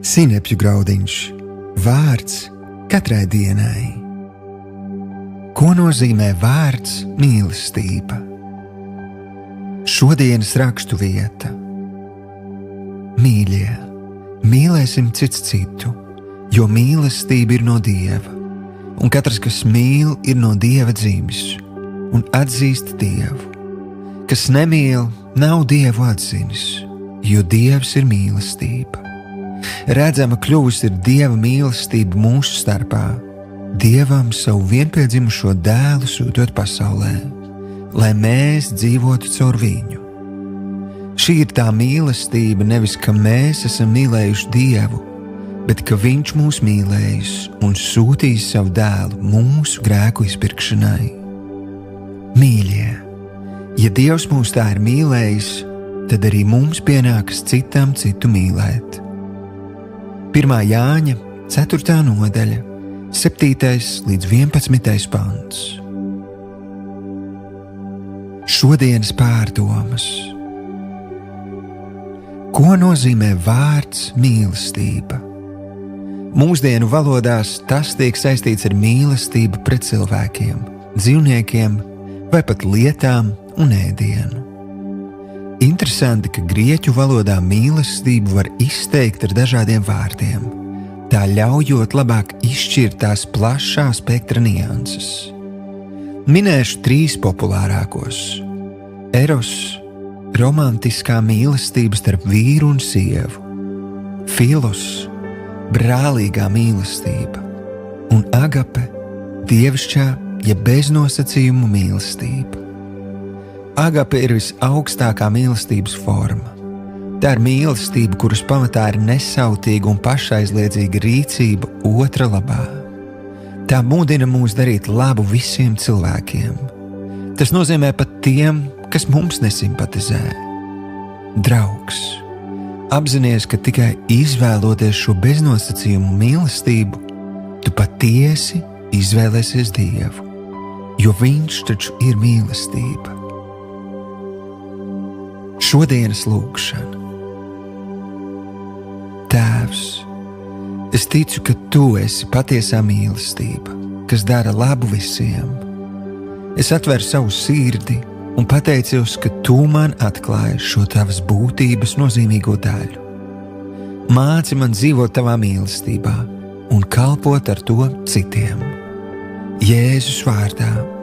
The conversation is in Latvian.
Sinepju graudiņš, vārds katrai dienai. Ko nozīmē vārds mīlestība? Šodienas rakstu vieta. Mīļie, mīlēsim cits citu, jo mīlestība ir no Dieva, un katrs, kas mīl, ir no Dieva dzimis un atzīst Dievu. Kas nemīl, nav Dievu atzinis, jo Dievs ir mīlestība. Redzama kļuvusi ir Dieva mīlestība mūsu starpā, Dievam savu vienpiedzimušo dēlu sūtot pasaulē, lai mēs dzīvotu caur viņu. Šī ir tā mīlestība, nevis ka mēs esam mīlējuši Dievu, bet ka Viņš mūs mīlējis un sūtījis savu dēlu mūsu grēku izpirkšanai. Mīļie, ja Dievs mūs tā ir mīlējis, tad arī mums pienākas citam citu mīlēt. 1. Jāņa 4. nodaļa, 7. līdz 11. pants. Šodienas pārdomas. Ko nozīmē vārds mīlestība? Mūsdienu valodās tas tiek saistīts ar mīlestību pret cilvēkiem, dzīvniekiem vai pat lietām un ēdienu. Interesanti, ka grieķu valodā mīlestību var izteikt ar dažādiem vārdiem, tā ļaujot labāk izšķirt tās plašā spektra nianses. Minēšu 3 populārākos. Eros, romantiskā mīlestība starp vīru un sievu. Filos, brālīgā mīlestība. Un agape, dievišķā, ja beznosacījumu mīlestība. Agape ir visaugstākā mīlestības forma. Tā ir mīlestība, kuras pamatā ir nesautīga un pašaizliedzīga rīcība otra labā. Tā mudina mūs darīt labu visiem cilvēkiem. Tas nozīmē pat tiem, kas mums nesimpatizē. Draugs, apzinies, ka tikai izvēloties šo beznosacījumu mīlestību, tu patiesi izvēlēsies Dievu, jo Viņš taču ir mīlestība. Šodienas lūgšana. Tēvs, es ticu, ka Tu esi patiesā mīlestība, kas dara labu visiem. Es atveru savu sirdi un pateicos, ka Tu man atklāji šo Tavas būtības nozīmīgo daļu. Māci man dzīvot Tavā mīlestībā un kalpot ar to citiem. Jēzus vārdā.